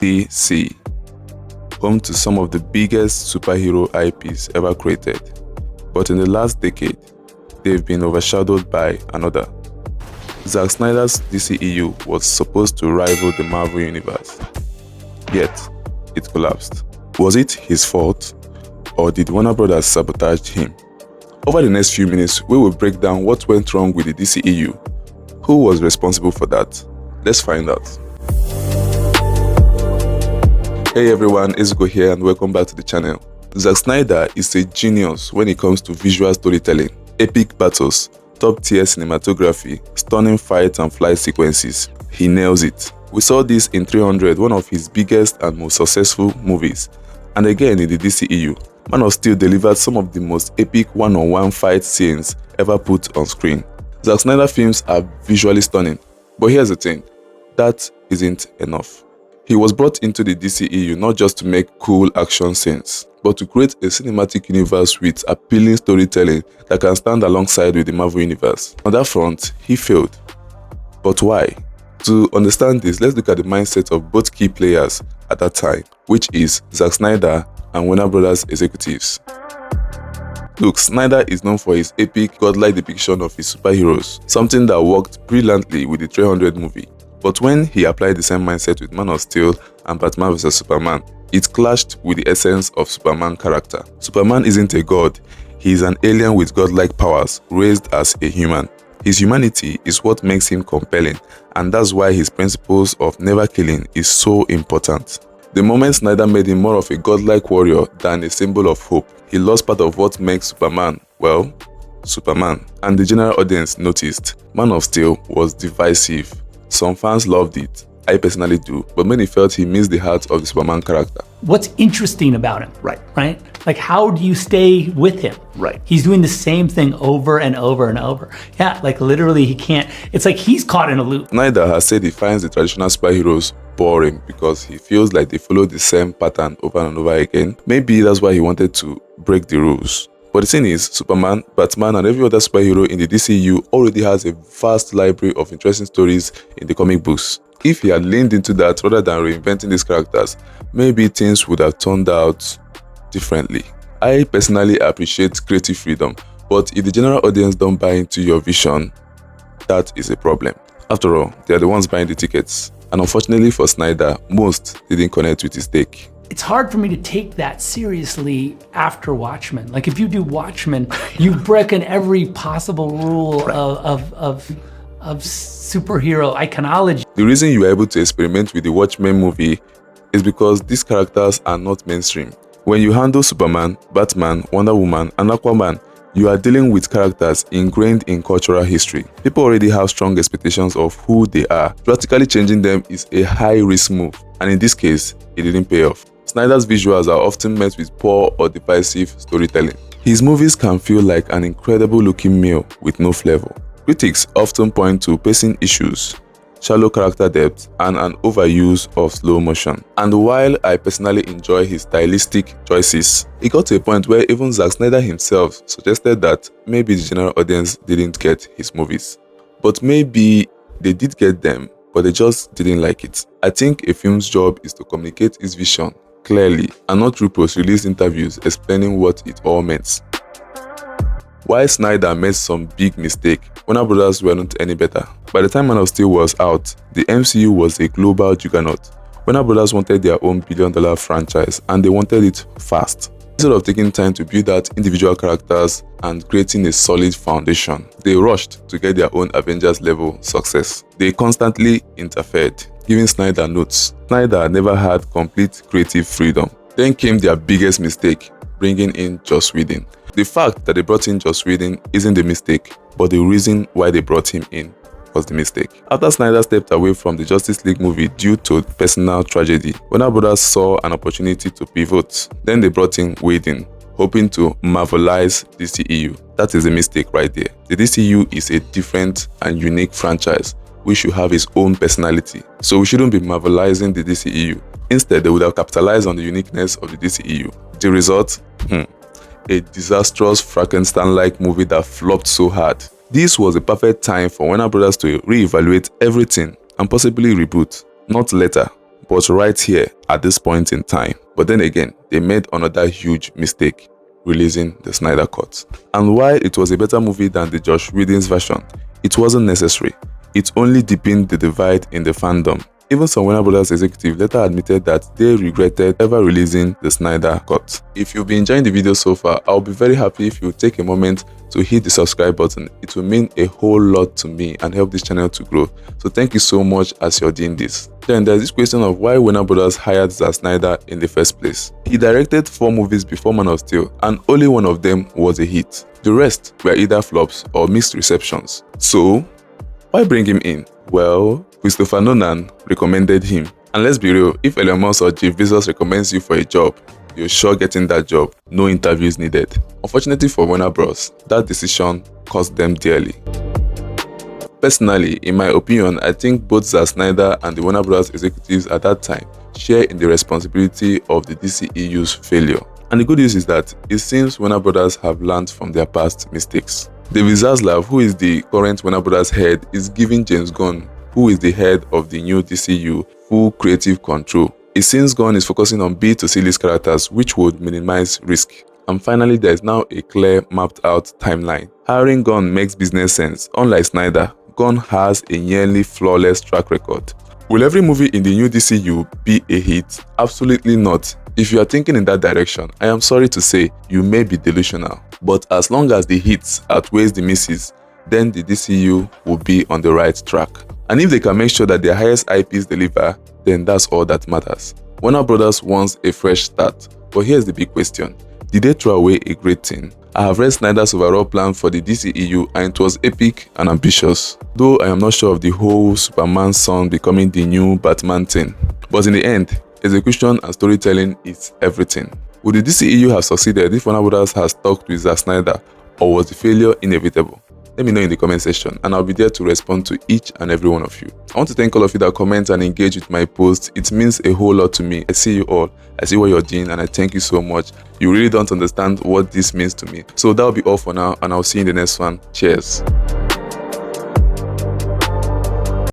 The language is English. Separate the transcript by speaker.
Speaker 1: DC, home to some of the biggest superhero IPs ever created. But in the last decade, they've been overshadowed by another. Zack Snyder's DCEU was supposed to rival the Marvel Universe, yet it collapsed. Was it his fault, or did Warner Brothers sabotage him? Over the next few minutes, we will break down what went wrong with the DCEU, who was responsible for that. Let's find out. Hey everyone, Ezuko here and welcome back to the channel. Zack Snyder is a genius when it comes to visual storytelling, epic battles, top-tier cinematography, stunning fight and flight sequences. He nails it. We saw this in 300, one of his biggest and most successful movies. And again in the DCEU, Man of Steel delivered some of the most epic one-on-one fight scenes ever put on screen. Zack Snyder films are visually stunning, but here's the thing, that isn't enough. He was brought into the DCEU not just to make cool action scenes, but to create a cinematic universe with appealing storytelling that can stand alongside with the Marvel Universe. On that front, he failed. But why? To understand this, let's look at the mindset of both key players at that time, which is Zack Snyder and Warner Brothers executives. Look, Snyder is known for his epic, godlike depiction of his superheroes, something that worked brilliantly with the 300 movie. But when he applied the same mindset with Man of Steel and Batman vs Superman, it clashed with the essence of Superman's character. Superman isn't a god, he is an alien with godlike powers, raised as a human. His humanity is what makes him compelling, and that's why his principles of never killing is so important. The moment Snyder made him more of a godlike warrior than a symbol of hope, he lost part of what makes Superman, well, Superman. And the general audience noticed. Man of Steel was divisive. Some fans loved it, I personally do, but many felt he missed the heart of the Superman character.
Speaker 2: What's interesting about him, right? Like, how do you stay with him?
Speaker 1: Right.
Speaker 2: He's doing the same thing over and over and over. Yeah, like literally he can't, it's like he's caught in a loop.
Speaker 1: Snyder has said he finds the traditional superheroes boring because he feels like they follow the same pattern over and over again. Maybe that's why he wanted to break the rules. But the thing is, Superman, Batman and every other superhero in the DCU already has a vast library of interesting stories in the comic books. If he had leaned into that rather than reinventing these characters, maybe things would have turned out differently. I personally appreciate creative freedom, but if the general audience don't buy into your vision, that is a problem. After all, they are the ones buying the tickets. And unfortunately for Snyder, most didn't connect with his take.
Speaker 2: It's hard for me to take that seriously after Watchmen. Like if you do Watchmen, you've broken every possible rule of superhero iconology.
Speaker 1: The reason you were able to experiment with the Watchmen movie is because these characters are not mainstream. When you handle Superman, Batman, Wonder Woman, and Aquaman, you are dealing with characters ingrained in cultural history. People already have strong expectations of who they are. Drastically changing them is a high-risk move, and in this case, it didn't pay off. Snyder's visuals are often met with poor or divisive storytelling. His movies can feel like an incredible-looking meal with no flavor. Critics often point to pacing issues, shallow character depth, and an overuse of slow motion. And while I personally enjoy his stylistic choices, it got to a point where even Zack Snyder himself suggested that maybe the general audience didn't get his movies. But maybe they did get them, but they just didn't like it. I think a film's job is to communicate its vision clearly and not through post-release interviews explaining what it all meant. While Snyder made some big mistake, Warner Brothers weren't any better. By the time Man of Steel was out, the MCU was a global juggernaut. Warner Brothers wanted their own billion-dollar franchise and they wanted it fast. Instead of taking time to build out individual characters and creating a solid foundation, they rushed to get their own Avengers-level success. They constantly interfered, giving Snyder notes. Snyder never had complete creative freedom. Then came their biggest mistake, bringing in Joss Whedon. The fact that they brought in Joss Whedon isn't the mistake, but the reason why they brought him in was the mistake. After Snyder stepped away from the Justice League movie due to personal tragedy, Warner Brothers saw an opportunity to pivot. Then they brought in Whedon, hoping to Marvelize DCEU. That is a mistake right there. The DCEU is a different and unique franchise which should have its own personality. So we shouldn't be Marvelizing the DCEU. Instead, they would have capitalized on the uniqueness of the DCEU. The result? A disastrous Frankenstein-like movie that flopped so hard. This was a perfect time for Warner Brothers to reevaluate everything and possibly reboot. Not later, support right here at this point in time. But then again, they made another huge mistake, releasing the Snyder Cut. And while it was a better movie than the Josh Whedon's version, it wasn't necessary. It only deepened the divide in the fandom. Even some Warner Brothers executives later admitted that they regretted ever releasing the Snyder Cut. If you've been enjoying the video so far, I'll be very happy if you take a moment to hit the subscribe button. It will mean a whole lot to me and help this channel to grow. So thank you so much as you're doing this. Then there's this question of why Warner Brothers hired Zack Snyder in the first place. He directed 4 movies before Man of Steel and only one of them was a hit. The rest were either flops or mixed receptions. So why bring him in? Well, Christopher Nolan recommended him. And let's be real, if Elon Musk or Jeff Bezos recommends you for a job, you're sure getting that job, no interviews needed. Unfortunately for Warner Bros., that decision cost them dearly. Personally, in my opinion, I think both Zack Snyder and the Warner Bros. Executives at that time share in the responsibility of the DCEU's failure. And the good news is that it seems Warner Bros. Have learned from their past mistakes. David Zaslav, who is the current Warner Bros. Head, is giving James Gunn, who is the head of the new DCU, full creative control. It seems Gunn is focusing on B2C list characters, which would minimize risk. And finally, there is now a clear, mapped out timeline. Hiring Gunn makes business sense. Unlike Snyder, Gunn has a nearly flawless track record. Will every movie in the new DCU be a hit? Absolutely not. If you are thinking in that direction, I am sorry to say you may be delusional. But as long as the hits outweighs the misses, then the DCU will be on the right track. And if they can make sure that their highest IPs deliver, then that's all that matters. Warner Brothers wants a fresh start, but here's the big question. Did they throw away a great thing? I have read Snyder's overall plan for the DCEU and it was epic and ambitious. Though I am not sure of the whole Superman's son becoming the new Batman thing. But in the end, execution and storytelling is everything. Would the DCEU have succeeded if Warner Brothers has talked with Zack Snyder, or was the failure inevitable? Let me know in the comment section and I'll be there to respond to each and every one of you. I want to thank all of you that comment and engage with my posts. It means a whole lot to me. I see you all, I see what you're doing and I thank you so much. You really don't understand what this means to me. So that'll be all for now and I'll see you in the next one. Cheers.